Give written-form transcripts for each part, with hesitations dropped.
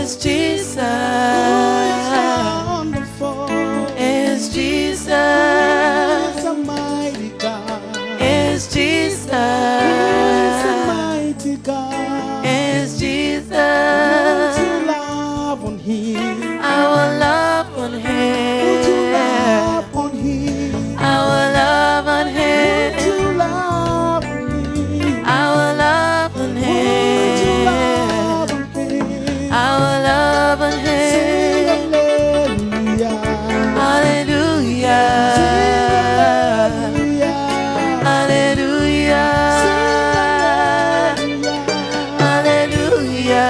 is Jesus. Wonderful. Is Jesus. He's a mighty God. Is Jesus. He's a mighty God. Is Jesus. Won't you love on him? I will love on Won't you him. love on him? I will love on Won't him. you love on him? I will love on Won't you him. love on him? I will love on him. Sing hallelujah. Hallelujah. Hallelujah. Hallelujah.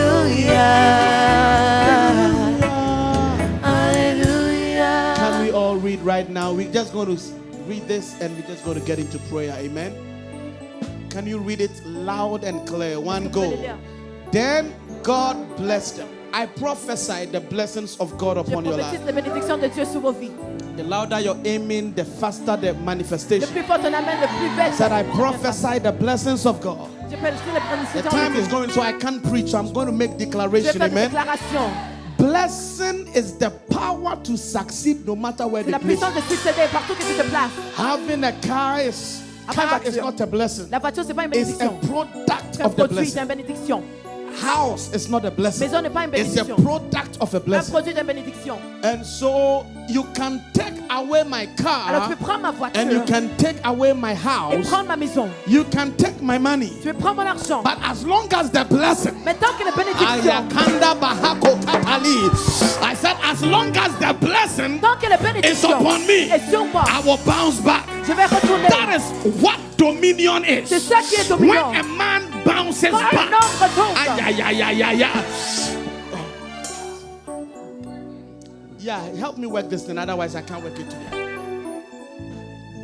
Hallelujah. Hallelujah. Can we all read right now? We're just going to read this and we're just going to get into prayer. Amen. Can you read it loud and clear? One go. Then God blessed them. I prophesy the blessings of God Je upon your prophétise life. les bénédictions de Dieu sur vos vies. The louder you're aiming, the faster the Le manifestation. plus fort on amène, le plus I vite. said I prophesy the blessings of God. Je peux les The bénédictions time de is Dieu. going, so I can't preach. So I'm going to make Je vais declaration. faire des Amen. déclarations. Blessing is the power to succeed no matter where C'est the la place. puissance de succéder partout que tu te places. Having a car is not a blessing. La voiture, c'est pas une It's a bénédiction. product C'est un of the produit, c'est blessing. une bénédiction. House is not a blessing. Maison n'est pas une It's a bénédiction. product of a Un blessing. produit d'une bénédiction. And so you can take away my Alors tu car peux prendre ma voiture and you can take away my et house. prendre ma maison. You can take my money. Tu peux prendre mon argent. But as long as the blessing Mais tant que les bénédictions, Ayakanda bahako kapali. I said, as long as the blessing tant que les is bénédictions upon me, est sur moi, I will bounce back. je vais retourner. That is what dominion is. C'est ça qui est When dominant. a man bounces Quand un back. homme retombe, Yeah, help me work this thing, otherwise I can't work it today.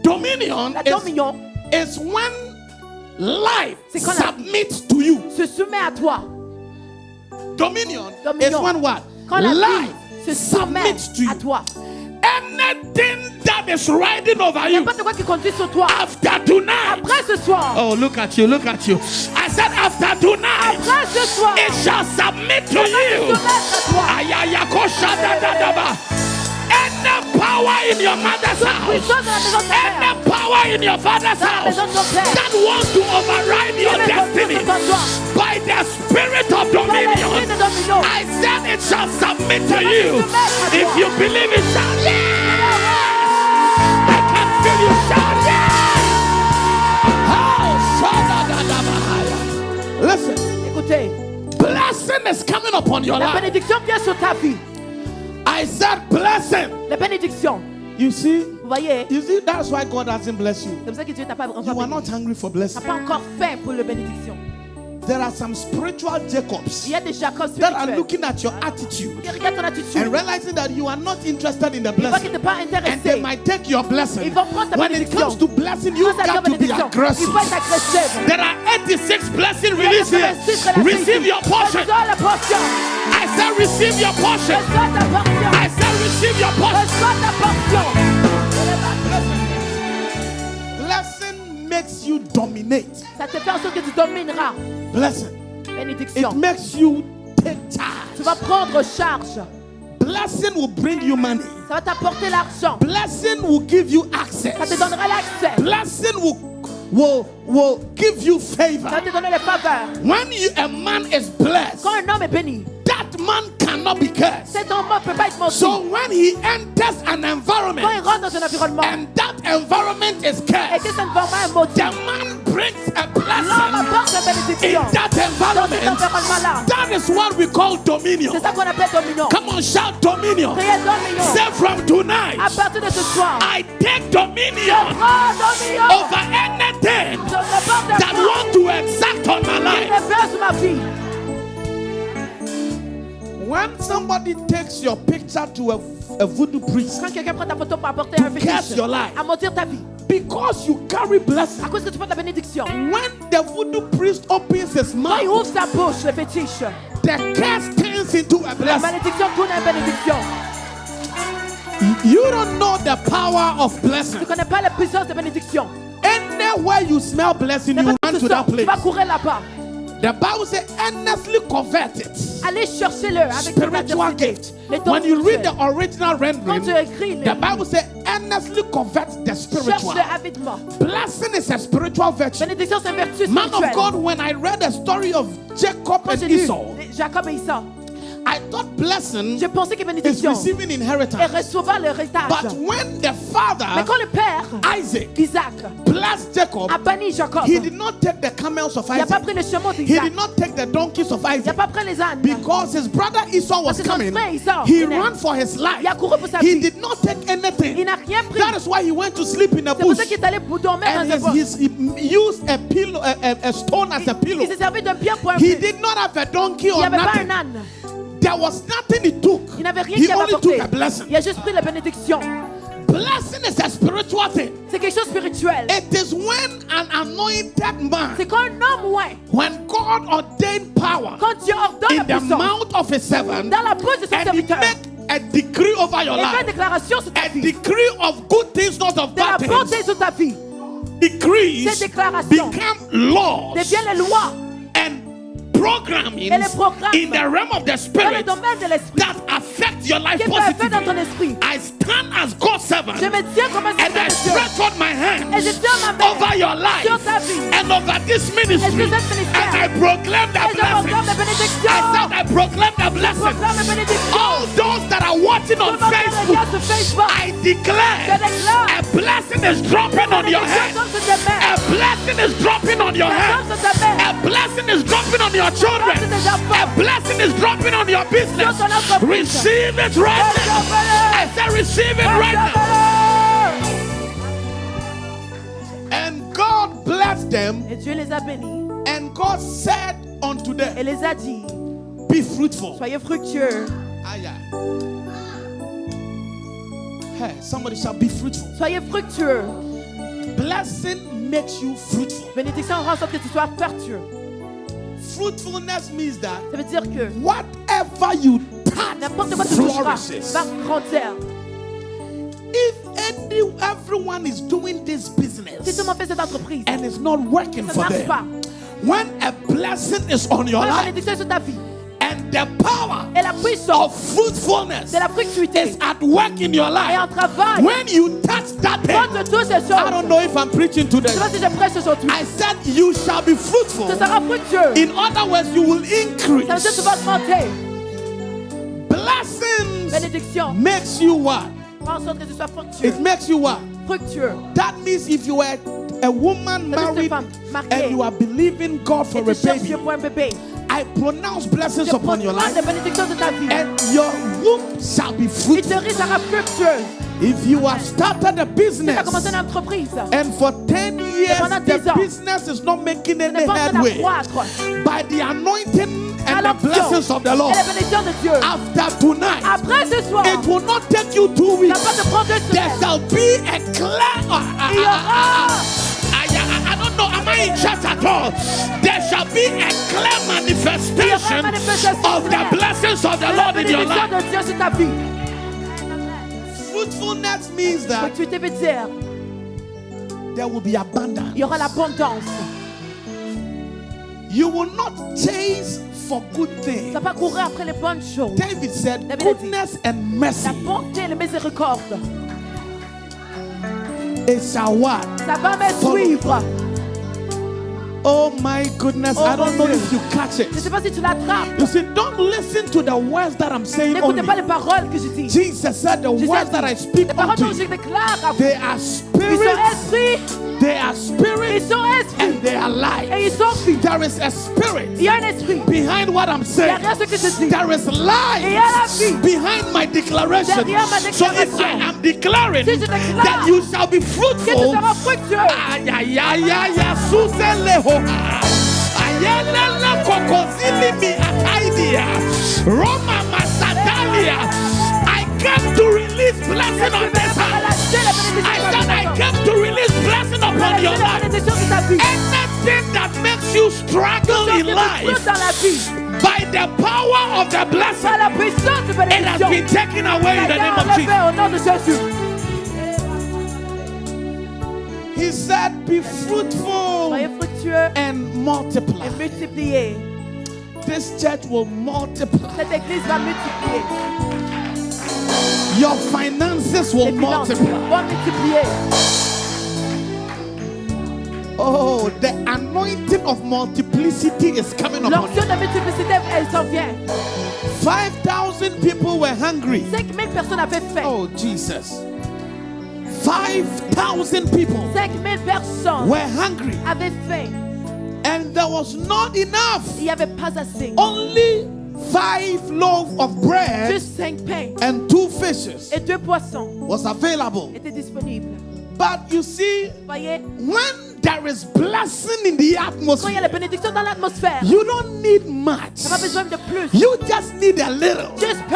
Dominion la dominion is when life C'est quand la- submits to you. se soumet à toi. Dominion is Dominion. when what? Quand la Life vie se soumet submits to you. à toi. Anything that is riding over you N'importe quoi qui conduit sur toi. after tonight. Après ce soir, Oh, look at you, look at you. I said after tonight, après ce soir, it shall submit to se you. soumettre à toi. Ayayakosha. Any power in your mother's house, Puissance de la maison de ta mère. any power in your father's Dans la house maison de ton père. that wants to override your destiny by the spirit of dominion, l'esprit de dominion. I said it shall submit to you. If you believe it, shout yeah! I can feel you shout yeah! Oh, listen, Écoutez, blessing is coming upon your la life. bénédiction vient sur ta vie. I said blessing. La bénédiction. You see, Vous voyez, that's why God hasn't blessed you. c'est pour ça que Dieu t'a pas You encore are béni. not hungry for Tu blessing. n'as pas encore faim pour la bénédiction. There are some spiritual Jacobs Il y a des Jacob that are spirituels looking at your attitude qui regardent ton attitude. and realizing that you are not interested in the Ils voient que tu blessing. n'es pas And they intéressé. might take your blessing. Ils vont prendre ta When it bénédiction. comes to blessing, you Quand ça vient got to be bénédiction, aggressive. il faut être agressif. There are 86 blessings Il y a released here. 86 relations Receive ici. your portion. Reçois la portion. I said, receive your portion. Reçois ta portion. I said, receive your portion. Reçois ta portion. Blessing makes you dominate. Ça te fait en sorte que tu domineras. Blessing. Bénédiction. It makes you take charge. Tu vas prendre charge. Blessing will bring you money. Ça va t'apporter l'argent. Blessing will give you access. Ça te donnera l'accès. Blessing will give you favor. Ça va te donner les faveurs. When a man is blessed, Quand un homme est béni, that man cannot be cursed. cet homme ne peut pas être maudit. So when he enters an Quand il environment rentre dans un environnement and that environment is et que cursed, cet environnement est maudit, the man brings a l'homme blessing apporte la in bénédiction that dans cet environment. environnement-là. That is what we call dominion. C'est ça qu'on appelle dominion. Come on, shout dominion. Criez dominion. Say from tonight, À partir de ce soir, I take dominion prends dominion over anything sur n'importe that quoi want to exact on my qui life. ne fait sur ma vie. When somebody takes your picture to a voodoo priest Quand quelqu'un prend ta photo pour apporter un curse fétiche, your life, à maudire ta vie, because you carry blessing, à cause que tu portes la bénédiction, when the voodoo priest opens his quand il mouth, ouvre sa bouche, le fétiche, the curse turns into a la blessing. malédiction tourne en bénédiction. You don't know the power of Tu blessing. ne connais pas la puissance de bénédiction. Anywhere you smell blessing, you N'importe run où to tu that sors, tu vas place. courir là-bas. The Bible says, earnestly convert it. Allez chercher-le avec ton Spiritual adversité. gift. Les dons When you read the spirituels. original Quand tu rendering, écris les the Bible says, earnestly convert the spiritual. cherche-le avidement. Blessing is a spiritual virtue. Bénédiction, c'est une vertu Man of spirituelle. God, when I read the story of Jacob Quand and j'ai lu Esau, Jacob et Esau, I thought blessing j'ai pensé que is bénédiction receiving est inheritance. recevoir l'héritage. But when the Mais father, quand le père, Isaac, Isaac, blessed Jacob, a banni Jacob, he did not take the camels of il n'a pas Isaac. pris le chemin He d'Isaac. did not take the donkeys of Il n'a Isaac. pas pris les ânes. Because his brother Esau was Parce que son coming, frère Esau he venait. ran for his life. Il a couru pour sa He vie. did not take Il anything. n'a rien pris. That is why he went to sleep in a C'est pour bush. ça qu'il est allé dormir And dans un bois. he used a pillow, a stone as a pillow. Il s'est servi d'un pierre pour un He pied. did not have a donkey Il or n'y avait pas nothing. un âne. There was nothing he took. Il n'avait rien He qui avait only apporté. took a blessing. Il a juste pris la bénédiction. Blessing is a spiritual thing. C'est quelque chose de spirituel. It is when an anointed man, C'est quand un homme, ouais, when God ordained power quand Dieu ordonne la in the puissance mouth of his servant, dans la bouche de son and he serviteur, make a decree over your et fait une life, déclaration sur ta a vie, decree of good things, not of de la bad bonté things. sur ta vie, Decrees ces déclarations become laws deviennent les lois and programming et les programmes in the realm of the dans le spirit domaine de l'esprit that affect your life qui peut faire dans ton positively. esprit. I stand as God's servant Je me tiens comme un and I serviteur de Dieu stretch out my et hand je tiens ma main over your life sur ta vie and over this ministry, et sur cette ministère. and I proclaim the Et je proclame la blessing. bénédiction. I said I proclaim the Je blessing. proclame la bénédiction. All those that are watching Tout on le monde qui Facebook, regarde sur Facebook, I declare je déclare a blessing is dropping on your bénédiction head. tombe sur tes mains. A blessing is dropping on your Tombe head. sur ta main. A blessing is dropping on your children. sur tes enfants. A blessing is dropping on your business. Sur ton entreprise. Receive it right now. I said receive it right now. And God blessed them, Et Dieu les a bénis and God said unto et them, les a dit, be fruitful. soyez fructueux, Aya. Hey, somebody shall be fruitful. soyez fructueux. Blessing makes you fruitful. Bénédiction rend en sorte que tu sois fructueux. Fruitfulness means that Ça veut dire que whatever you touch n'importe quoi tu toucheras flourishes. va grandir. If everyone is doing this Si business tout le monde fait cette entreprise, and it's not working ça ne for marche pas. them, when a blessing is on your Quand la life bénédiction est sur ta vie and the power et la puissance of fruitfulness de la fructuité is at work in your et life, en travail, when you touch that quand thing, tu touches ces I choses, don't know if I'm preaching je today. ne sais pas si je prêche aujourd'hui, I said you shall be fruitful. tu seras fructueux. In other words, you will Ça veut dire que tu increase. vas augmenter. Blessings Bénédiction makes you what? fais en sorte que tu sois fructueux. It makes you what? Fructueux. That means if you are a woman Ça veut dire married une femme mariée and you are believing God et for tu a cherches baby, Dieu pour un bébé. I pronounce blessings Je upon your proclame life, des bénédictions de ta vie. and your womb shall be Et fruitful. te riche sera fructueuse. If you have started a Tu as business commencé une entreprise. and for 10 years pendant 10 the ans, business is not making Tu any n'es pas en train headway, d'accroître. by the anointing and the L'onction blessings of the Lord, et les bénédictions de Dieu. after tonight, Après ce soir, it will not take you 2 ça weeks. va te prendre 2 There semaines. shall be a clear. Il y aura I don't know. Am I in church at all? There shall be a clear manifestation of the blessings of the Lord la in your bénédiction life. de Dieu sur ta vie. Fruitfulness means that Fructuité veut dire there will be abundance. il y aura l'abondance. You will not chase for good things. Ça va courir après les bonnes choses. David said, David a dit, goodness and mercy La bonté et la miséricorde, it shall what? ça va me suivre. Oh my goodness, Oh, I don't mon know Dieu. if you catch Je ne it. sais pas si tu l'attrapes. You see, don't listen to the words that I'm saying N'écoutez pas only. les paroles que je dis. Jesus said the Jésus a words that I dit, speak les paroles unto que je you, déclare à vous, they are ils sont spirit, esprits, they are ils spirit, sont esprits and they are et life. ils sont vie. There is a spirit Il y a un esprit behind what I'm saying. derrière ce que je dis. There is Et il y a la life vie behind my declaration. derrière ma So if déclaration. I am declaring Si je déclare that you shall be que tu fruitful, seras fructueux. ay, ay, ay, ay, ay, suseleho. Ayelele kokozili mi akaidia. Roma masadalia. I came to release blessing on this house. I said I came to release blessing upon your life. Bénédiction de ta vie. Anything that makes you struggle in life, Dans la vie. By the power of the blessing, Par la puissance de it has bénédiction. been taken away in the name of Enlevé Jesus. au nom de Jésus. He said, be fruitful Soyez fructueux and multiply. et multipliez. This church will multiply. Cette église va multiplier. Your finances will Les finances multiply. vont multiplier. Oh, the anointing of multiplicity is coming upon L'onction you. de multiplicité, elle s'en vient. 5,000 people were hungry. 5000 personnes avaient faim. Oh, Jesus. 5,000 people 5000 personnes were hungry. avaient faim. And there was not enough. Il n'y avait pas assez. Only 5 loaves of bread Juste 5 pains and 2 fishes et 2 poissons was available. étaient disponibles. But you see, Voyez, when there is blessing in the quand il y a atmosphere, la bénédiction dans l'atmosphère, you don't need much. tu n'as pas besoin de plus. You just need a little. Juste peu.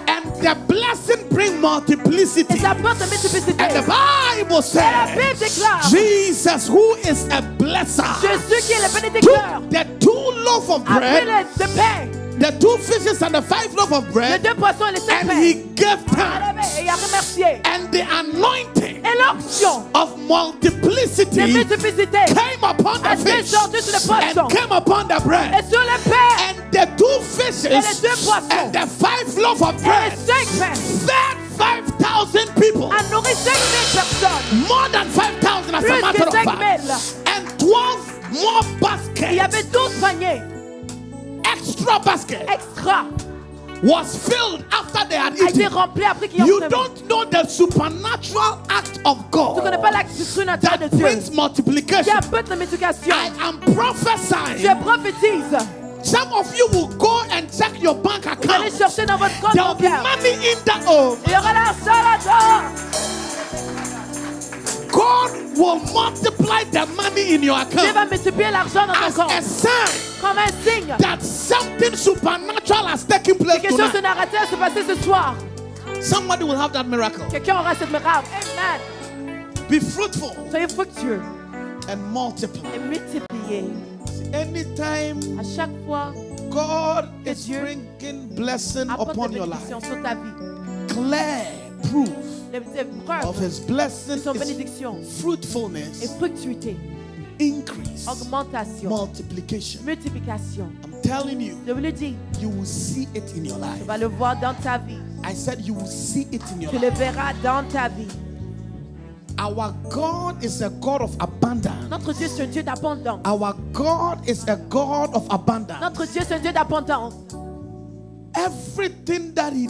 And the blessing brings multiplicity. Et ça apporte la multiplicité. And the Bible Et la says, Bible déclare, Jesus, who is a blesser, Jésus qui est le bénédicteur, took the 2 loaves of a pris bread, les 2 pains, the 2 fishes and the 5 loaves of les bread, 2 poissons et les 5 and pains. he gave Il a thanks. levé et il a remercié. And the anointing Et l'onction of de multiplicity multiplicité came upon a the fish descendu sur les poissons and came upon the et bread. sur les pains And the 2 fishes et les 2 poissons and the 5 loaves of et bread les 5 pains fed 5,000 people. a nourri 5000 personnes. More than 5,000 as a Plus matter que of 5000. fact. And 12 more Il y avait baskets, 12 paniers extra baskets, extra was filled after they had a été eaten. remplis après qu'ils ont You fait. don't know the supernatural act of Tu ne connais God pas l'acte surnaturel de that Dieu brings qui multiplication. apporte la multiplication. I am Je prophesying. prophétise. Some of you will go and check your bank Vous allez account. chercher dans votre compte There will be bancaire. money in that. Oh, Il y aura l'argent là-dedans. God will multiply the money in your Dieu va account multiplier l'argent dans ton as a compte sign comme un signe. that something supernatural has taken place Quelque chose de tonight. narratif se passer ce soir. Somebody will have that miracle. Quelqu'un aura cette miracle. Amen. Be fruitful Soyez fructueux and multiply. et multipliez. Anytime À chaque fois, God is Dieu bringing blessing apporte upon des your life, bénédictions sur ta vie. clear proof Les preuves of His de blessing son is bénédiction et fruitfulness, fructuité, increase, augmentation, multiplication. multiplication. I'm telling you, Je vous le dis, you will see it in your tu life. vas le voir dans ta vie. I said you will see it in your Tu life. le verras dans ta vie. Our God is a God of abundance. Notre Dieu, c'est un Dieu d'abondance. Our God is a God of abundance. Notre Dieu, c'est un Dieu d'abondance. Everything that He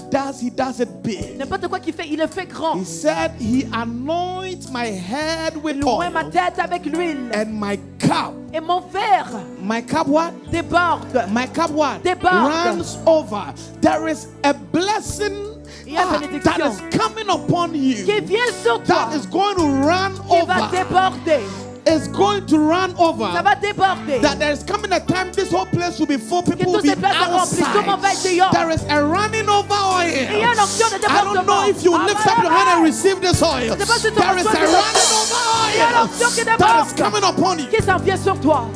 does it big. N'importe quoi qu'il fait, il le fait grand. He said He anoints my head with Il oint ma oil tête avec l'huile. and my cup. Et mon verre My cup what? déborde. My cup what? Déborde. Runs over. There is a blessing Il y a une bénédiction that is coming upon qui you vient sur toi, that is going to run qui va over. déborder. It's going to run Ça over. va déborder. That there is coming a time this whole place will be full. Que People will toutes be ces places seront remplies. Tout le monde va être outside. dehors. There is a running over Il y a oil. une onction de I don't know débordement. if you lift up your hand and receive this oil. sais pas si tu There is reçois a cette running onction. Il y a une over onction qui oil that is déborde, coming upon you. qui s'en vient sur toi.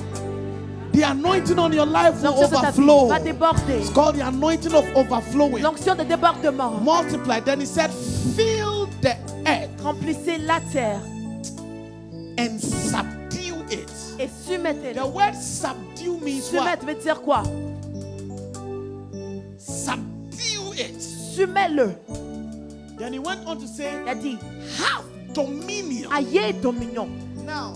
The anointing on your life will L'onction de ta vie overflow. va déborder. It's called the anointing of overflowing. L'onction de débordement. Multiply. Then he said, fill the earth Remplissez la terre and subdue it. et soumettez-le. The word subdue means what? Soumettre veut dire quoi? Subdue it. Soumets-le. Then he went on to say, Il a dit, have dominion. ayez dominion. Now,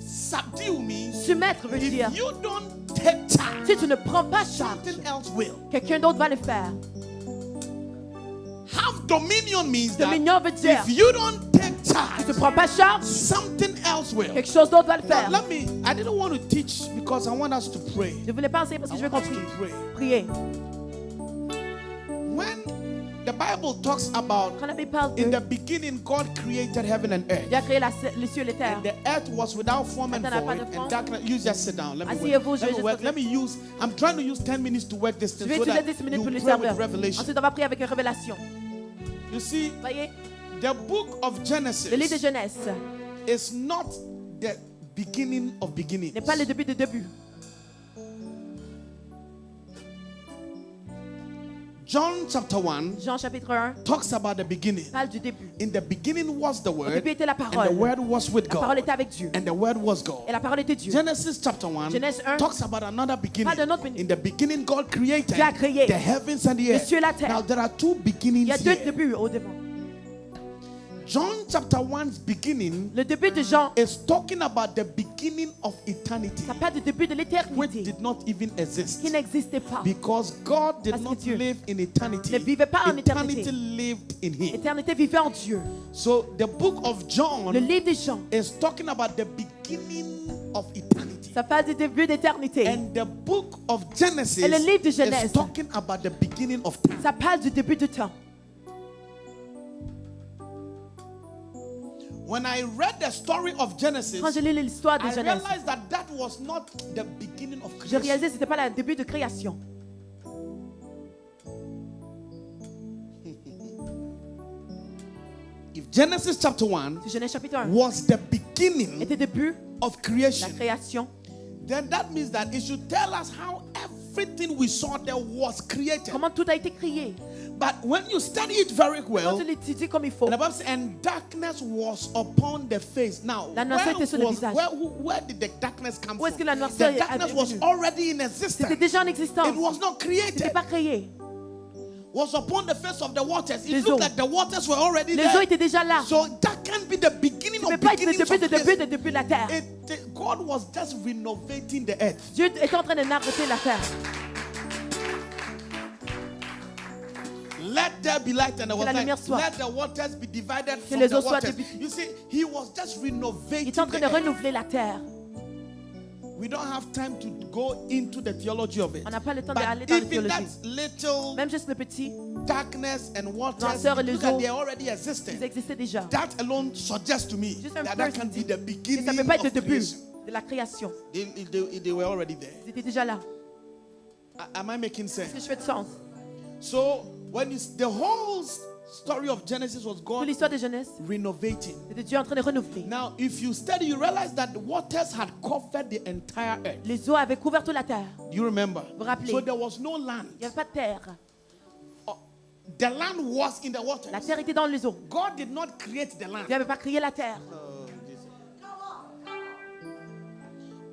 subdue means Soumettre veut dire, if you don't take charge, si tu ne prends pas charge, something else will. quelqu'un d'autre va le faire. Have dominion means that Dominion veut dire, if you don't take si tu charge, ne prends pas charge, something else will. quelque chose d'autre va le Now, faire. I didn't want to teach because I want us to pray. Je voulais pas enseigner parce que je veux qu'on prie. Pray. Prier. When the Bible talks about Quand la Bible parle in de the beginning, God created heaven and earth. Dieu a créé les cieux et les terres. The earth was without form and La terre n'a pas void, de and forme. darkness. You just sit down. Let me Asseyez-vous, work. je vais juste Let me use. I'm trying to use 10 minutes to work this Je thing vais so utiliser that 10 minutes pour you le pray with serveur. revelation. Ensuite, on va prier avec une révélation. You see, Voyez, the book of Genesis le livre de Genèse is not the beginning of beginning. n'est pas le début du début. John chapter 1 Jean chapitre 1 talks about the beginning. parle du début. In the beginning was the Au Word, début était la and the parole. Word was with La parole God, était avec Dieu. and the Word was God. Et la parole était Dieu. Genesis chapter 1 Genèse 1 talks about another beginning. parle d'un autre beginning. In the beginning, God created Dieu a créé the heavens and the les earth. cieux et la terre. Now there are two Il beginnings y a deux here. débuts au devant. John chapter 1's beginning Le début de Jean, is talking about the beginning of eternity, ça parle du début de which l'éternité did not even exist. qui n'existait pas. Because God did Parce que not Dieu live in eternity. ne vivait pas en Eternity éternité. lived in Him. L'éternité vivait en Dieu. So the book of John Le livre de Jean, is talking about the beginning of eternity. ça parle du début d'éternité. And the book of Genesis Et le livre de Genèse, is talking about the beginning of time. ça parle du début du temps. When I read the story of Genesis, Quand je lis l'histoire de I Genèse, realized that that was not the beginning of je creation. réalisais que ce n'était pas le début de création. If Genesis chapter 1 Si Genèse chapitre 1 was the beginning était le début of de la creation, création, then that means that it should tell us how everything we saw there was created. comment tout a été créé. But when you study it very Quand well, tu l'étudies comme il faut, and the Bible says, and darkness was upon the face. Now, La noirceur était sur le visage. where did the darkness come Où est-ce from? que la noirceur The darkness est was venue? already in c'était existence. déjà en existence. It was not Ce created. n'était pas créé. Was upon the face of the waters. It Les looked eaux. like the waters were already Les eaux there. étaient déjà là. So that can be the beginning Ce ne of peut pas être le beginnings début of de this. début de début de la terre. God was just renovating the earth. Dieu était en train de narrer la terre. Let there be light, and there was la light. lumière soit. Let the waters be divided from les the eaux soient waters. divisées. You see, he was just Il renovating est en train the de earth. renouveler la terre. We don't have time to go into the theology of it. On n'a pas le temps But d'aller dans la even théologie. that little Même juste le petit, darkness and waters, Noirceur et les look at eaux, they already ils existed. existaient déjà. That alone suggests to me Juste un that peu, that can je be dis. the Et beginning ça ne peut pas être le of début creation. de la création. They were already there. Ils étaient déjà là. Am I making sense? Est-ce que je fais de sens? So when the whole story of Genesis was Toute God l'histoire de Genèse, renovating. c'était Dieu en train de renouveler. Now, if you study, you realize that the waters had covered the entire earth. Les eaux avaient couvert toute la terre. You remember? Vous rappelez? So there was no land. Il n'y avait pas de terre. The land was in the waters. La terre était dans les eaux. God did not create the land. Dieu n'avait pas créé la terre.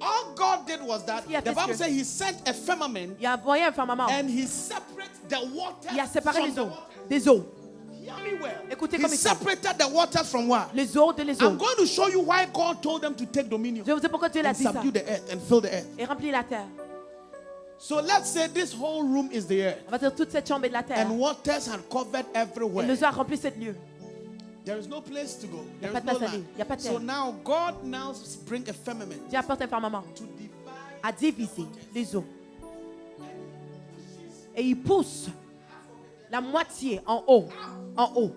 All God did was that Il a the fait Bible ce- says He sent a firmament Il a envoyé un firmament. and He separated the waters Il a séparé from les the eaux. waters. Des eaux. Hear me well. Écoutez He comme il faut. separated the waters from what? Les eaux de les I'm eaux. going to show you why God told them to take dominion Je vous dis pourquoi Dieu l'a and dit ça. subdue the earth and fill the earth. Et remplir la terre. So let's say this whole room is the earth On va dire toute cette chambre est de la terre. and waters had covered Et everywhere. les eaux ont rempli cette lieu. There is no place to go. Y a There pas is de no place à land. aller. Y a pas de So terre. now God now bring a firmament Dieu apporte un firmament to divide. à diviser les eaux. Et il pousse la moitié en haut. En haut.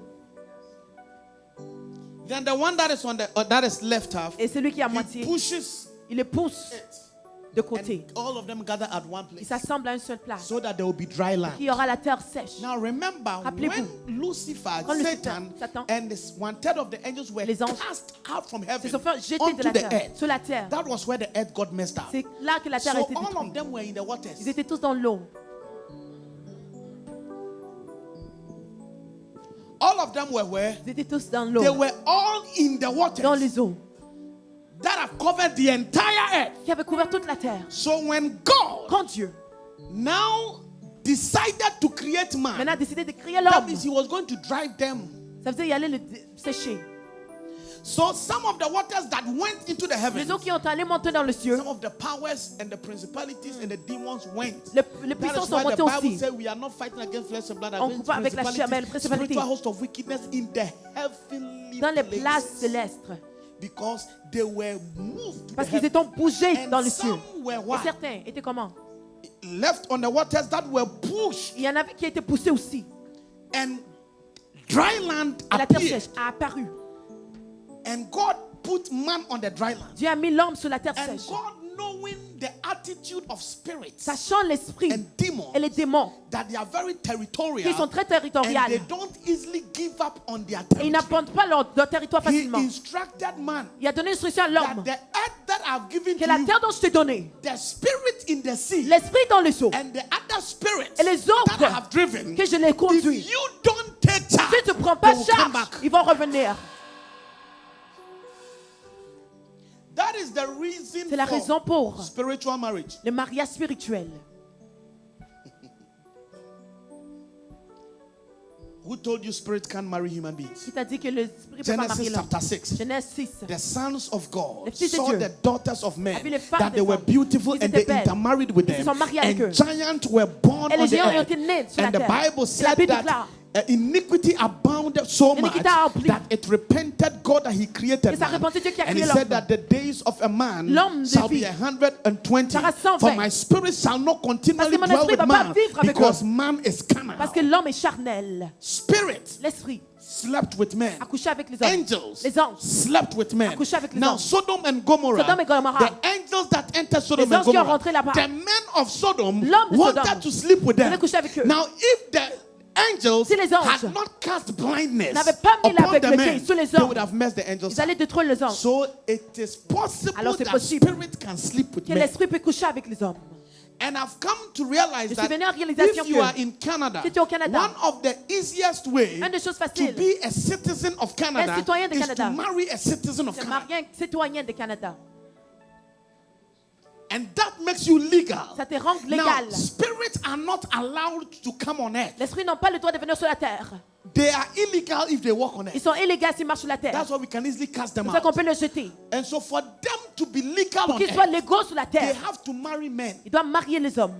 Then the one that is on the that is left half, Et celui qui est à he moitié, pushes il le pousse it, de côté. and all of them gather at one Il place, s'assemble à une seule place. so that there will be dry land. Il y aura la terre sèche. Now remember, Rappelez-vous, when Lucifer, quand Lucifer, Satan, Satan, and this 1/3 of the angels were les anges cast out from Se heaven sont fait jeter de onto la the terre. earth, Sur la terre. that was where the earth got messed up. C'est là que la terre a So été all of détruite. them were in the waters. Ils étaient tous dans l'eau. All of them were where? Ils étaient tous dans They l'eau. were all in the Dans waters les eaux. that have covered the entire earth. Qui avaient couvert toute la terre. So when God Quand Dieu now decided to create man, maintenant a décidé de créer that l'homme, means He was going to drive them. ça veut dire qu'il allait le sécher. So some of the waters that went into the Les heavens, eaux qui ont allé monter dans le cieux, some of the powers and the principalities and the demons went. les That puissances is sont why the montées Bible aussi. says we are not fighting against flesh and blood, On against combat avec la chair, mais les principalities, principalités. spiritual host of wickedness in the heavenly Dans les places places. célestes. Because they were moved to Parce the qu'ils heavens. étaient bougés And dans le cieux. some were Et what? certains étaient comment? Left on the waters that were pushed, Il y en avait qui étaient poussés aussi. and dry land Et la terre appeared. sèche a apparu. And God put man on the dry land. Dieu a mis l'homme sur la terre And sèche. God, knowing the attitude of spirits Sachant l'esprit and demons, et les démons, that they are very territorial, qui sont très and they territoriales. don't easily give up on their Et ils territory. n'abandonnent pas leur territoire He facilement. instructed man Il a donné l'instruction à that l'homme the earth that I've given que to la you, terre dont je t'ai donné, the spirit in the sea, l'esprit dans les eaux and the other spirits et les autres that I have driven, que je les conduis, if you don't take charge, si tu ne prends they pas will come charge, back. ils vont revenir. That is the reason C'est la raison for pour spiritual marriage. le mariage spirituel. Who told you spirit can't marry human beings? Qui t'a dit que l'esprit peut pas marier Genesis l'homme? chapter 6. Genèse 6. The sons of God Les fils de saw Dieu the daughters of men a vu les femmes that des they were hommes. beautiful Ils and they étaient belles. intermarried with Ils se them. sont mariés avec eux. And giants were born Et on les the géants ont earth. été nés sur la And the terre. Bible Et la said Bible that déclare iniquity abounded so much l'iniquité a empli. that it repented God that He created Et ça man. repentit Dieu qui a And He créé said l'homme. that the days of a man L'homme de shall be vie 120. sera 120. For my spirit shall not continually mon dwell esprit with va pas man vivre avec because eux. man is carnal. Parce que l'homme est charnel. Spirit L'esprit slept with men. a couché avec les hommes. Angels Les anges. slept with men. couché avec les Now, anges. Sodom and Gomorrah, Sodome et Gomorrah. the angels that entered Sodom Les and anges qui ont Gomorrah, rentré là-bas. the men of Sodom L'homme de wanted Sodome to sleep with them. voulait coucher avec eux. Now, if the angels Si les anges had not cast blindness n'avaient pas mis upon the l'aveugle men, sur les they hommes, would have messed the angels ils allaient up. détruire les anges. So it is possible Alors, c'est that possible spirit can sleep with Que men. l'esprit peut coucher avec les hommes. And I've come to realize Je that suis venu à la réalisation if you que are in Canada, si tu es au Canada, one of the easiest ways une des choses to faciles, be a citizen of Canada Un citoyen de is Canada. to marry a citizen of c'est Canada. marié un citoyen du Canada. And that makes you legal. Ça te rend Now, légal. spirits are not allowed to come on earth. L'esprit n'a pas le droit de venir sur la terre. They are illegal if they walk on Ils earth. sont illégaux s'ils marchent sur la terre. That's why we can easily cast them C'est pour ça qu'on out. peut le jeter. And so for them to be legal Pour on qu'ils soient earth, légaux sur la they terre, have to marry men. ils doivent marier les hommes.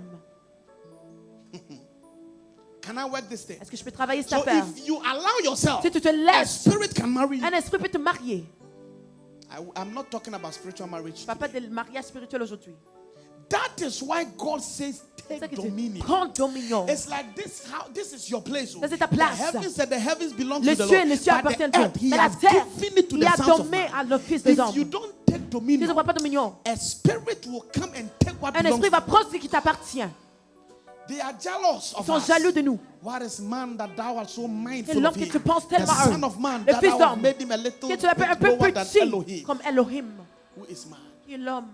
Can I work this thing? Est-ce que je peux travailler cette So affaire? if you allow yourself, Si tu te a laisses, spirit can marry you. un esprit peut te marier. I'm not talking about spiritual marriage. Je ne parle pas de mariage spirituel aujourd'hui. That is why God says C'est ça take que tu dominion. prends dominion. It's like this. How this is your place. Ça, c'est ta place. The heavens belong Le to the cieux et Lord. les cieux But appartiennent the à earth, Dieu. He Mais la has terre, given it to il the a sons of donné man. à le fils des If you hommes. don't take Si tu ne dominion, prends pas dominion, a spirit will come and take what un belongs esprit to va prendre ce qui t'appartient. They are jealous Ils of sont us. jaloux de nous. What is man that thou art so mindful C'est l'homme of que him? tu penses The tellement à son eux. of man Le that fils thou hast d'homme. made him a little Que tu l'appelles un bit peu lower than petit, Elohim. comme Elohim. Who is man? Qui est l'homme.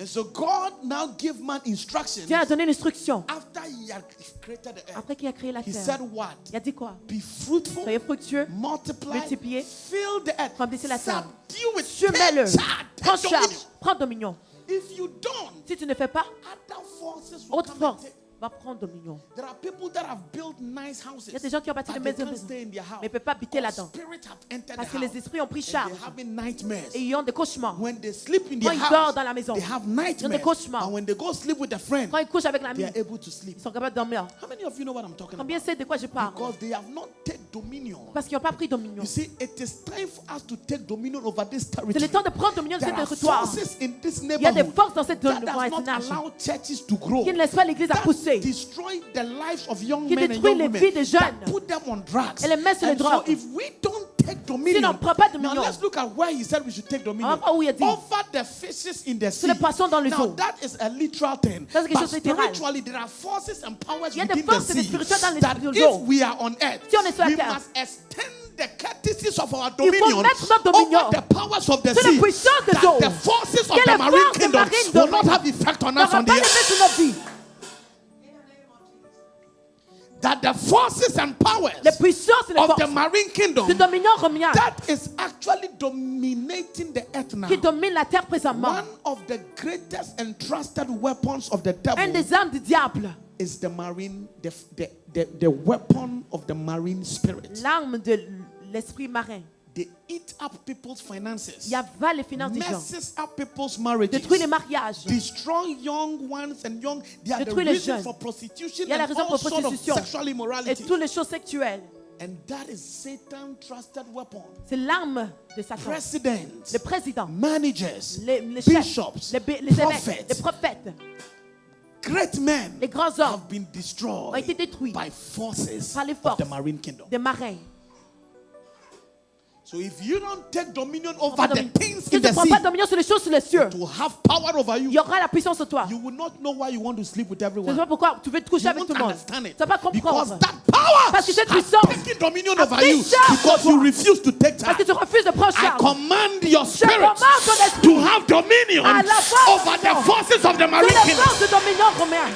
And so God now gave man instructions Dieu a donné l'instruction. after he had created the earth. Après qu'il a créé la He terre, said what? il a dit quoi? Be fruitful, Soyez fructueux, multiply, multipliez, fill the earth, remplissez la terre. subdue it, Semez-le. take charge, Prends take charge. dominion. Prends dominion. If you don't, Si tu ne fais pas, other forces will autre come and force take. va prendre dominion. There are people that have built nice houses, Il y a des gens qui ont bâti but des they maisons, can't stay in their house. mais ne peuvent pas habiter Because là-dedans. spirits have entered Parce the que house. les esprits ont pris And charge they're having nightmares. et ils ont des cauchemars. When they sleep in Quand their ils house, dorment dans la maison, they have ils ont des nightmares. cauchemars. And when they go sleep with a friend, Quand ils couchent avec l'ami, they are able to sleep. ils sont capables de dormir. How many of you know what I'm talking Combien about? c'est de quoi je parle? Because they have not taken dominion. Parce qu'ils n'ont pas pris dominion. You see, it is time for us to take dominion over this C'est le territory. temps de prendre dominion de There ce are territoire. forces in this Il y a des neighborhood forces dans cette that does not voisinage allow churches to grow. qui ne laissent pas l'église à That pousser. destroy the lives of young Qui men and détruit young les women. vies des jeunes. That put them on drugs. Et les met sur les And so drogues. if we don't take dominion, Si on ne prend pas now dominion, let's look at where he said we should take dominion. On va voir où il a dit. Over the fishes in the sea. les poissons dans les Now eaux. that is a literal thing. Ça, c'est quelque But chose de littéral. spiritually, there are forces and powers Il y a des within the forces et des sea spirituels dans les that eaux. if we are on earth, Si on est sur la we terre, must extend the courtesies of our il faut dominion mettre notre dominion over the powers of the sur les sea. puissances des That eaux. the forces of Que the les marine forces des kingdom marines will not dominent. have effect on us n'aura on the pas d'effet earth. sur notre vie. That the forces and powers Les puissances et les of the forces marine kingdom du dominion romain that is actually dominating the earth now. qui dominent la terre présentement. One of the greatest and trusted weapons of the Un devil des armes du diable. is the marine, the weapon of the marine spirit. L'arme de l'esprit marin. They eat up people's finances, Il avale les finances des gens. messes up people's marriages, Détruit les mariages. destroy young ones and young. They are the Détruit les reason jeunes. for prostitution Il y a la and raison all pour sort of prostitution. sexual Et immorality. toutes les choses sexuelles. And that is Satan's trusted weapon. C'est l'arme de Satan. Presidents, Le président. managers, Les chefs. bishops, Les évêques. prophets, Les prophètes. great men Les grands hommes have been ont destroyed été détruits by forces par les of forces the marine kingdom. des marins. So if you don't take dominion over the things Si in tu the ne prends sea pas dominion sur les choses sur les cieux, to have power over il you, y aura la puissance sur toi. you will not know why you want to sleep with Je ne everyone. sais pas pourquoi tu veux te coucher You avec won't tout le monde. understand Tu it. ne vas pas Because comprendre. that power Parce que cette has puissance taken dominion a over pris you charge because sur you toi. refuse to take Peter, Parce que tu refuses de prendre I charge. command your Je spirit commande ton esprit to have dominion à la force over the forces of the sur marine les kingdom. forces de dominion romain.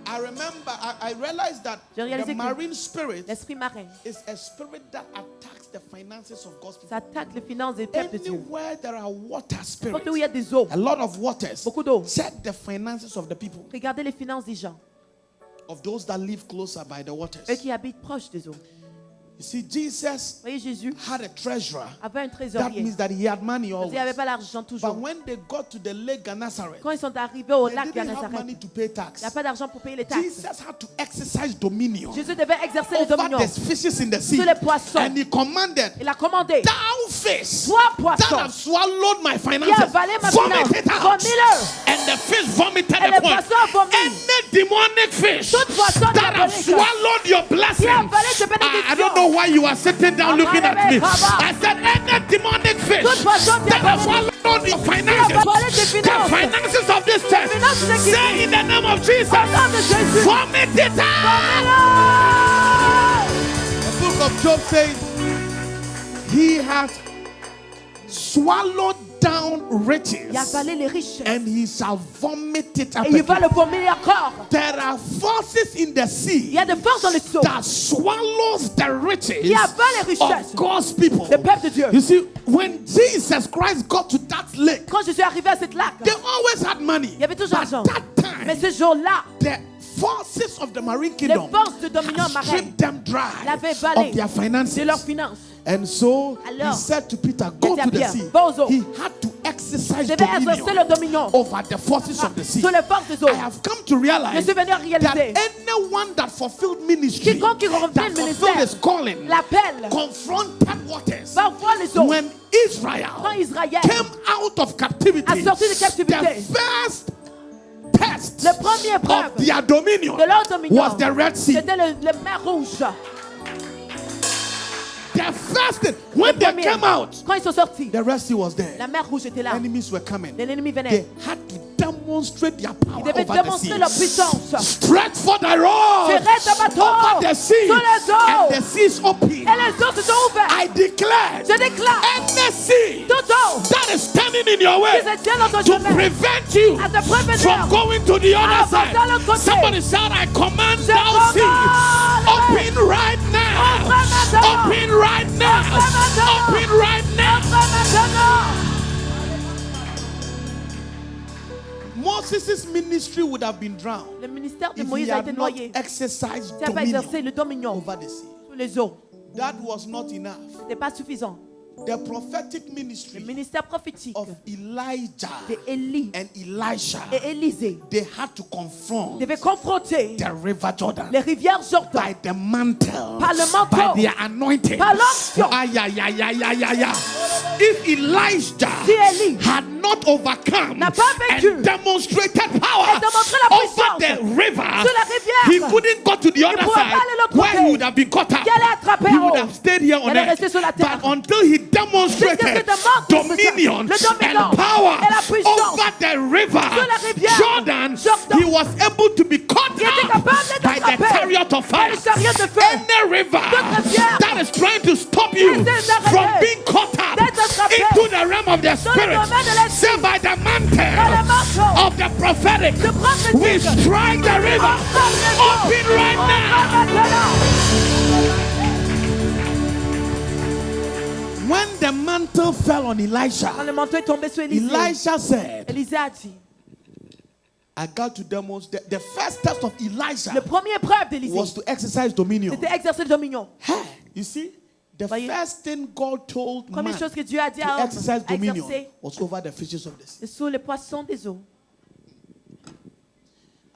I remember, I realized that J'ai réalisé the que marine spirit l'esprit marin, is a spirit that attacks the finances of God's people. ça attaque les finances des peuples de Dieu. Anywhere there are water spirits, Partout où il y a des eaux, a lot of waters, beaucoup d'eau, check the finances of the people, regardez les finances des gens, of those that live closer by the waters. eux qui habitent proches des eaux. You see, Jesus Vous voyez, Jésus had a treasurer. avait un That trésorier. means that he had money Il always. n'y avait pas l'argent But toujours. when they got to the lake Gennesaret, Quand ils sont arrivés au they lac de didn't have Nazareth, money to pay il tax. n'y a pas d'argent pour payer les taxes. Jesus had to exercise dominion Jésus devait exercer le over dominion the fishes in the sea. sur les poissons. And he commanded, Il a commandé, thou fish toi that poisson, have swallowed my qui a finances, avalé ma vomit finance, it out. vomis-le. And the fish vomited Et the les coin. poissons vomissent. Any demonic fish Tout poisson that have diabolique swallowed your blessing. qui a avalé tes I don't know bénédictions. why you are sitting down looking at me. I said, any demonic fish Tout poisson that have diabolique swallowed your finances, avalé tes the finances. finances of this church, finances de qui? say in the name of Jesus, Au nom de Jésus. vomit it out. Vomis-le. The book of Job says, he has swallowed down riches, Il a avalé les richesses. and he shall vomit it up Et il va again. le vomir encore. There are forces in the Il sea y a des forces dans les seaux that swallows the riches qui avalent les richesses of God's people. des peuples de Dieu. You see, when Jesus Christ got to that lake, Quand je suis arrivé à cette lac, they always had money. il y avait toujours But l'argent. that Mais time, ce jour-là, the forces of the marine les kingdom forces de dominion had marin stripped them dry l'avaient of valé their finances. de leurs finances. And so he Alors, said to Peter, go il a to dit the à sea. Pierre, va aux eaux. He had to exercise Je vais exercer le dominion dominion over the forces of the sea. sur les forces des eaux. I have come to Je realize suis venu à that réaliser anyone that fulfilled ministry, quiconque qui remplit that le fulfilled his ministère, calling, l'appel, confronted waters. va voir les eaux. When Israel Quand Israël came out of captivity, a sorti de captivité, the first test le premier of preuve their dominion de leur dominion, was the Red Sea. c'était le mer rouge. The first thing, when Le they premier. came out, Quand ils sont sortis, the Red Sea was there. la mer rouge était là. Enemies were coming. Les ennemis They venaient. had to demonstrate their power Ils devaient over the démontrer sea. leur puissance. Stretch for the rod Tirer ta bateau over the sea, sur les eaux. and the sea is open. Et les eaux se sont ouvertes. I declare, Je déclare, any sea toute eau that is standing in your qui way se tient dans ton to chemin, prevent you à te prévenir, from going to the other à side. passer à l'autre côté. Somebody shout, I command Je thou sea, commande. open right now, Ouvre maintenant. open right now, Ouvre maintenant. open right now. Entre maintenant. Moses' ministry would have been drowned Le ministère de if he Moïse a had été not noyé. exercised Tu n'as pas exercé dominion le dominion over the sea. sur les eaux. That was not enough. Ce n'était pas suffisant. The prophetic Le ministry ministère prophétique of Elijah d'Élie and Elisha, et Élisée they had to confront devaient confronter the river Jordan les rivières Jordan by the mantle, par le manteau, by their anointing. par l'onction. Ay, ay, ay, ay, ay, ay, ay. If Elijah Si Élie had not overcome n'a pas vaincu and demonstrated power et démontré la over puissance the river, sur la rivière, he couldn't go to the other pouvait side pas aller de l'autre where côté. he would have been caught up. Il allait attraper He en would haut. have stayed here on Il allait earth. rester sur la terre. But until he demonstrated Jusqu'à ce que démontre dominion le dominant and power et la puissance over the river sur la rivière Jordan, Jordan, he was able to be caught il était up capable d'être by the attrapé chariot of par fire. le chariot de feu. Any river Toute rivière that is trying to stop you essaie d'arrêter from being caught up d'être attrapé into the realm of the dans le spirit, domaine de l'esprit, say by the par le mantle manteau of the prophetic, de prophétique, we strike the river. Open right now. When the mantle fell on Quand Elisha, le manteau est tombé sur Élisée, Elisha said, Élisée a dit, I got to demonstrate. The first test of Elisha le premier preuve d'Élisée, was to exercise dominion. c'était exercer le dominion. Hey, you see, the Voyez? first thing God told man Première chose que Dieu a dit to à exercise à dominion exercer, was over the fishes of the sea. c'est sur les poissons des eaux.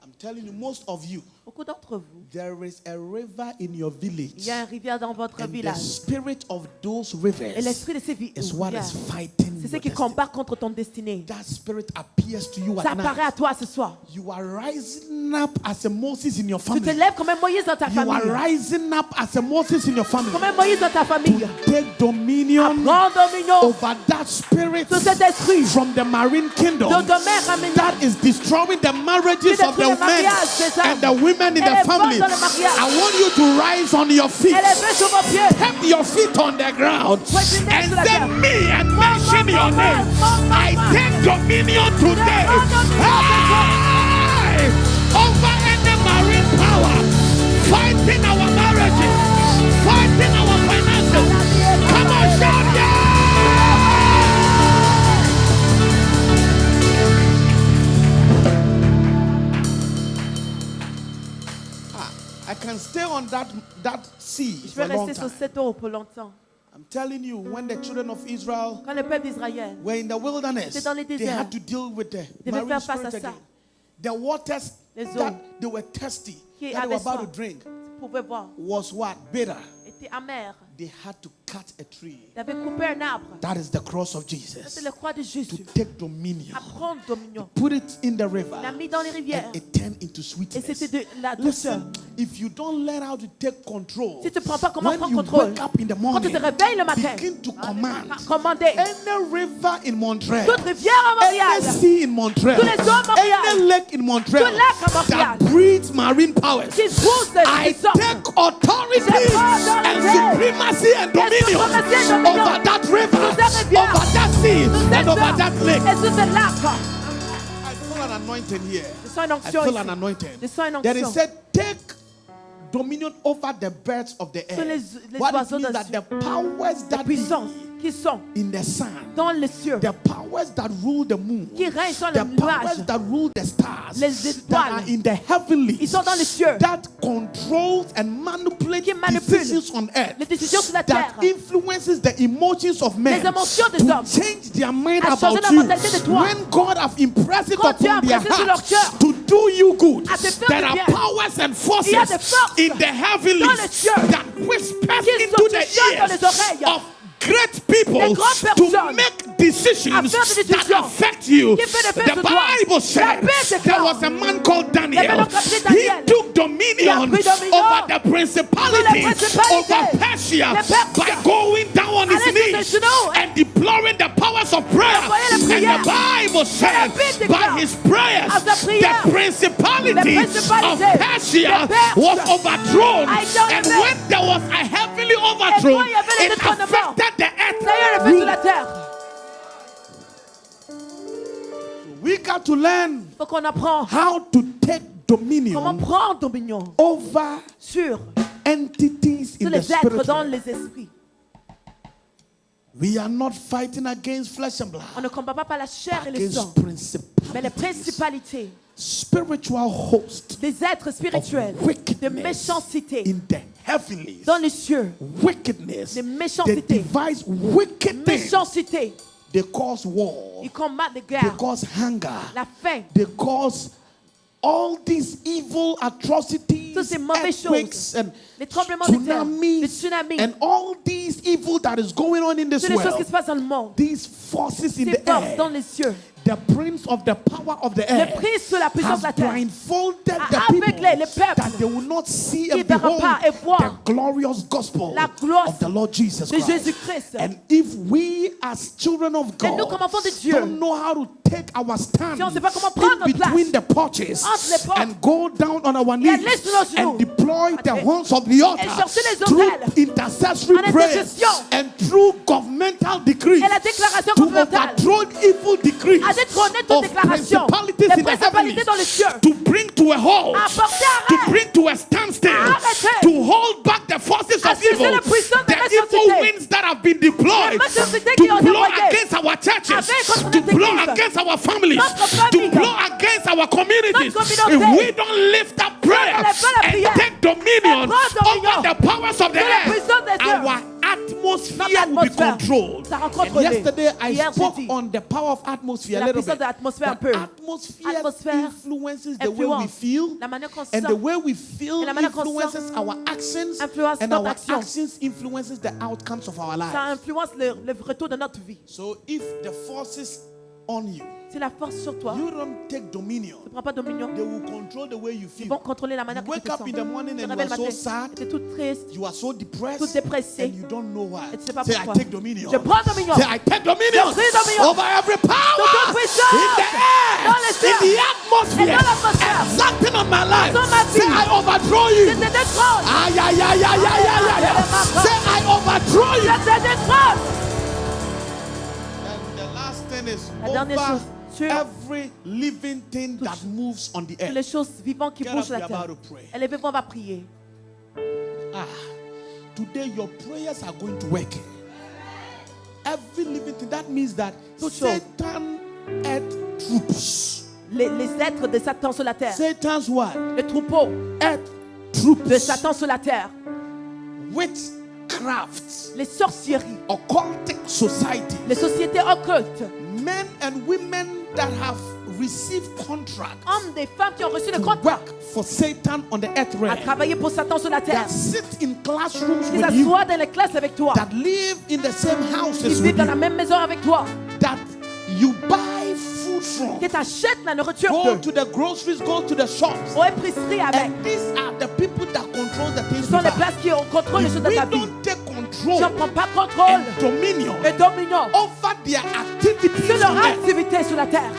I'm telling you, most of you, Beaucoup d'entre vous, there is a river in your village. il y a une rivière dans votre And the village. spirit of those Et rivers l'esprit de ces is what rivières, is fighting c'est ce your qui destiny. combat contre ton destinée. That spirit appears to you Ça at apparaît à night. toi ce soir. You are rising up as a Moses in your Tu te family. lèves comme un Moïse dans ta You are famille. rising up as a Moses in your family. Comme un Moïse dans ta famille. Take dominion Prends dominion over that spirit sur cet esprit from the marine kingdom de ta mère amenée. that is destroying the marriages Qui of the détruit les men mariages des and hommes the women in Et the les family, femmes dans le mariage. I want you to rise on your feet. Élevez sur vos pieds. Tap your feet on the ground Poignez and sur la say terre. me and mention your name. I take dominion today. Hey! Over any marine power fighting our marriages, fighting our finances. Come on, shout yeah! I can stay on that sea Je for vais a long rester sur time. cette eau pour longtemps. I'm telling you, when the children of Israel Quand le peuple d'Israël were in the wilderness, C'est dans les they déserts. had to deal with the Devaient marine faire face à spirit ça. again. The waters Les eaux that they were thirsty, qui that they were avaient about to soif. drink, Vous pouvez voir, was what? Bitter. était amer. They had to cut a tree. Il avait coupé un arbre. That is the cross of C'est Jesus. le croix de To Jésus. take dominion. À prendre dominion. Put it in the river. Il l'a mis dans les rivières. And it turned into Et sweetness. c'était de la douceur. Listen, if you don't learn how to take control, Si tu ne prends pas comment when prendre you contrôle, wake up in the quand tu morning, te réveilles le matin, begin to command commander any river in Montreal, toute rivière à Montréal, any sea in Montreal, tous les eaux à Montréal, any lake in Montreal tout lac à Montréal, that breeds marine powers, qui pousse des I puissances. take authority Je prends and autorité supremacy and et dominion suprématie et dominion over that river, sur ces rivières, over that sea, sur ces and over eaux that lake. et sur ce lac. I feel an anointing here. Je sens une I onction feel an ici. anointing. Je sens une Then it onction. said, take dominion over the birds of the Sur air. les What it oiseaux means des that cieux. the powers Les that puissances be qui sont in the sun, dans les cieux, the powers that rule the moon, qui règnent sur the le powers nuage, that rule the stars, les that are étoiles, in the heavenlies, ils sont dans les cieux, that controls and manipulates qui manipulent decisions on earth, les décisions sur la that terre, influences the emotions of men, les émotions des to hommes, change their mind à changer about la you. mentalité de toi. When God have impressed it Quand Dieu a upon their impressé sur leur heart cœur, to do you good, à te faire there du are bien. powers and forces Il y a des forces in the heavenlies dans les cieux that whispers qui into the chuchotent dans les ears oreilles of great people des grandes to personnes make decisions à faire des that décisions affect you. qui fait l'effet The sur toi. Bible La said Bible there déclare. was a man called Il y avait Daniel. un homme appelé He Daniel. took Il a dominion pris dominion over the principalities principalités. over Persia Les Perses. by going down on his Allez sur knees ses genoux. and deploring the powers of prayer. Envoyez les And prières. the Bible said Bible by déclare. his prayers À sa prière. the principality Les of principalités. Persia Les Perses. was overthrown. A été enlevé. And when there was a heavily overthrown, il y avait le it détrônement. affected the earth. Ça y est, le fait sur la terre. We got to learn Il faut qu'on apprend how to take comment dominion prendre dominion over sur entities in tous the les êtres dans spirit. les esprits. We are not fighting against flesh and blood, On ne combat pas par la chair et le sang, against mais les principalities, principalités spiritual hosts des êtres spirituels of wickedness de méchanceté in the heavenlies. dans les cieux, Wickedness. des They méchancetés, devise wicked things. méchanceté. They cause war. Ils combattent des They guerres, cause hunger. la faim, They cause all these evil atrocities, toutes ces mauvaises earthquakes, choses, and les tremblements de terre, les tsunamis, tsunamis, and all these evil that is going on in this toutes les choses world. qui se passent dans le monde, These forces in ces the forces dans air, les cieux, the prince of the power of the le air, prince sur la puissance de la has terre, blindfolded the a people aveuglé les peuples, that they will not see qui and verront behold pas et voir the glorious gospel la gloire of the Lord Jesus de Christ. Jésus-Christ. And if we as children of Et nous, God comme enfants de Dieu, don't know how to take our stand si on ne sait pas comment prendre in notre place between the porches entre les portes, and go down on our knees aller sur nos genoux, and deploy the et- horns of the altar chercher les through autels intercessory en prayers intercession and through governmental decrees et la déclaration to gouvernementale, overthrow evil decrees à détrôner toute of déclaration, principalities les in the principalités heavens dans les cieux, to bring to a halt, à porter to arrêt, bring to a standstill, Arrêtez. to hold back the forces à of cesser evil, les puissances de the méchanceté, evil winds that have been deployed les méchancetés to qui ont été blow envoyées, against our churches, avec contre to notre blow église, against our families, notre to famille, blow against our communities. notre communauté. If we don't lift up prayer ne lève pas la and prière, take dominion et prendre dominion over the powers of the sur la air, puissance des cieux, our atmosphere notre will be atmosphère controlled. sera And contrôlée. yesterday I Hier, spoke j'ai dit, on the power of atmosphere a la little puissance bit. de l'atmosphère un That peu. atmosphere influences the way we influence feel, la manière qu'on and sent, the way we feel et la manière qu'on influences sent our actions, influence and notre our action. actions influences the outcomes of our ça lives. influence le retour de notre vie. So if the forces on you C'est la force sur toi. You don't take dominion. Ne prends pas dominion. They will control the way you Ils feel. vont contrôler la manière You que tu wake te up sens. in the morning Tu te and you réveilles are le so matin. sad. Tu es toute triste. You are so depressed. Toute dépressée. And you don't know why. Et tu sais pas Say, I pourquoi. take dominion. Je prends dominion. Say, I take dominion. Je prie dominion. Over every power. Sur toute puissance. In the air. Dans les cieux. In the atmosphere. Et dans l'atmosphère. Exacting on my life. Sur ma vie. Say, I overthrow you. Je te détrône. Ay, ay, ay, ay, ay, ay, ay, ay. Say, I overthrow you. Je te détrône. And the last thing is La dernière over chose, sur every living thing that moves on the les earth. choses vivantes qui Get bougent up, sur la we're terre. about to pray. Élevez-vous, on va prier. Ah, today your prayers are going to work. Every living thing, that means that Toute chose. Satan earth troops. Les êtres de Satan sur la terre. Satan's what? Les troupeaux Earth troops. de Satan sur la terre. Witchcraft. Les sorcieries. Occultic society. Les sociétés occultes. Men and women that have received contracts Hommes et femmes qui ont reçu le to contrat work for Satan on the earth à realm. travailler pour Satan sur la terre. That sit in classrooms Qui with you. s'assoient dans les classes avec toi. That live in the same Qui houses vivent with dans la you. même maison avec toi. That you buy food from. Qui t'achètent la nourriture Go d'eux. to the groceries, go to the shops. Aux épiceries avec. And these are the people that control the things Ce sont we les buy. places qui contrôlent les choses de We ta vie. don't take Si control on ne prend pas contrôle and dominion et dominion over their activities sur leur on earth. activité sur la terre.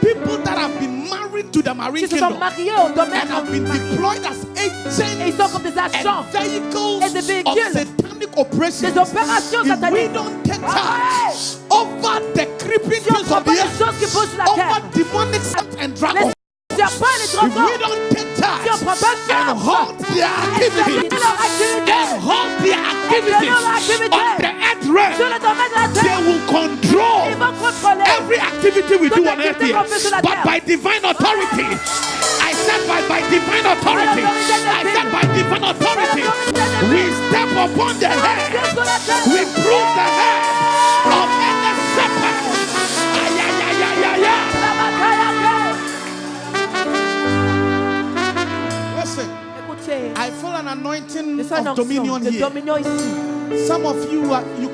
People that have been married to the marine Qui se sont kingdom mariés au domaine and have been deployed as et ils agents sont comme des agents and vehicles et des of véhicules. satanic operations. Des opérations If we sataniques. don't take charge over the creeping Si on ne things prend of pas the les earth, choses qui bougent sur la over terre. demonic serpents and Les dragons, serpents et les if dragons. we don't take charge Si on ne prend pas and charge. halt their activities, leur activité. and halt their activities leur activité. on the earth realm, Sur le domaine de la they terre. will control Ils vont contrôler. every activity we do Toute on earth activité here. qu'on fait sur la But terre. by divine authority, I said by divine authority, I said by divine authority, we step upon the head, we bruise the head of any serpent. Ay, ay, ay, ay, ay, ay. Listen, Écoutez, I feel an anointing je sens une of dominion onction de here. dominion ici. Some of you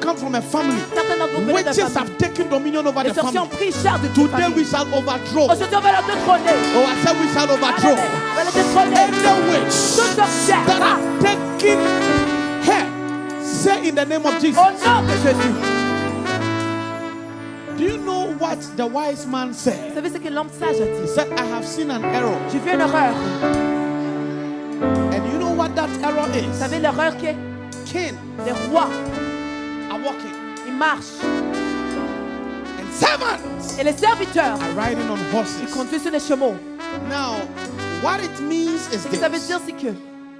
come from a family. Certains d'entre vous venez de Witches famille. have taken dominion over Les the sorciers ont family. pris charge de toute Today we famille. shall overthrow. Aujourd'hui, on va leur détrôner. Oh, I said we shall overthrow. On va les détrôner. Any witch Toute sorcière. that have taken her, say in the name of Jesus. Au nom de Jésus. Do you know what the wise man Vous said? savez ce que l'homme sage a He dit? said, I have seen an error. J'ai vu une erreur. And you know what that error Vous is? savez l'erreur qui est? Kings Les rois, are walking ils marchent. and servants Et les serviteurs, are riding on ils horses. conduisent sur les chevaux. Now, what it means is Ce que ça veut this. dire, c'est que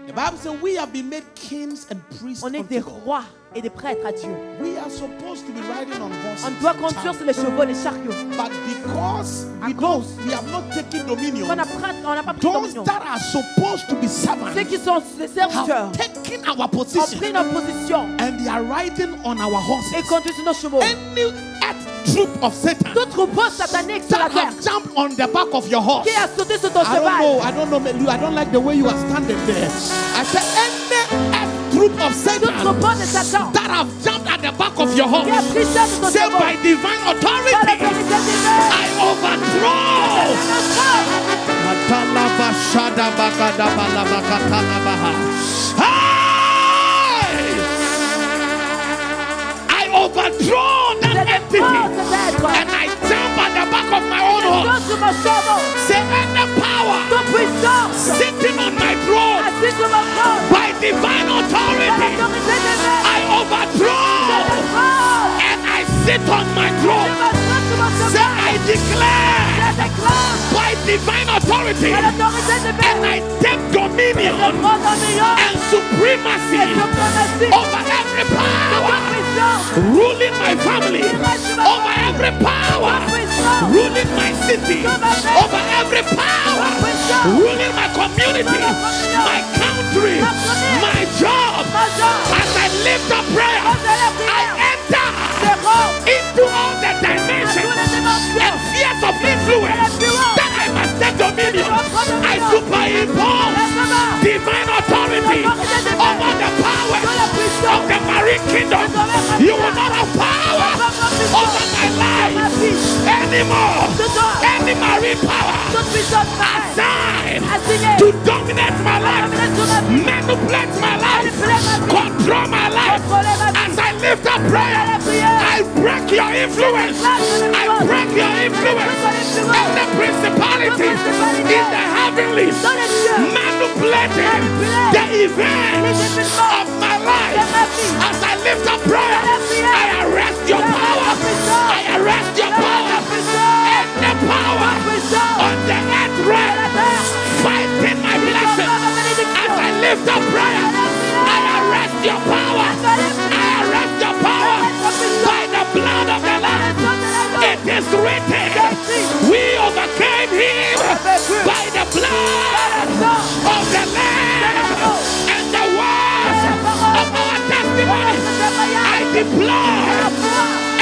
The Bible says we have been made kings and priests on est unto des God. rois et des prêtres à Dieu. We are supposed to be riding on horses. On doit conduire sur les chevaux, les chariots. But because À cause we have not taken dominion, on n'a pas pris those dominion. that are supposed to be servants Ceux qui sont les serviteurs have taken our ont position pris notre position and they are riding on our et horses. conduisent sur nos chevaux. Any earth troop of Satan Tout troupeau satanique sur la that terre have jumped on the back of your horse. qui a sauté sur ton I don't cheval. know. I don't like the way you are standing there. I said any earth troop of Tout Satan troupeau de Satan that have jumped at the back of your qui a horse. pris charge de ton Say cheval. by divine Par authority, l'autorité divine. I overthrow. I overthrow that entity and I jump at the back of my own horse. Sur mon cheval. Say any power Toute puissance. sitting on my throne Assis sur mon trône. by divine Par authority, l'autorité divine. I overthrow and I sit on my throne. Say I declare by divine authority and I take dominion and supremacy over every power ruling my family, over every power ruling my city, over every power ruling my community, my country, my job. As I lift up prayer, I enter into all the dimensions and spheres of influence that I must take dominion. I superimpose divine authority over the powers of the marine kingdom. You will not have power over my life. Any anymore. Any marine power assigned to dominate my life, manipulate my life, control my life. As I lift up prayer, I break your influence. I break your influence. And the principalities in the heavenlies manipulating the events of my life. As I lift up prayer, I arrest your power. I arrest your power. And the power on the earth realm fighting my blessing. As I lift up prayer, I arrest your power. I arrest your power by the blood of the Lamb. It is written, we overcame him by the blood of the Lamb and the words of our testimony. I deploy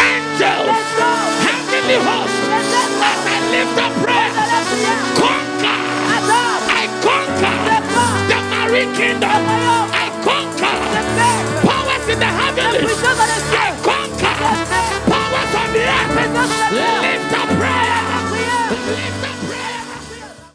angels, heavenly hosts, as I lift up prayer. Conquer, I conquer the marine kingdom.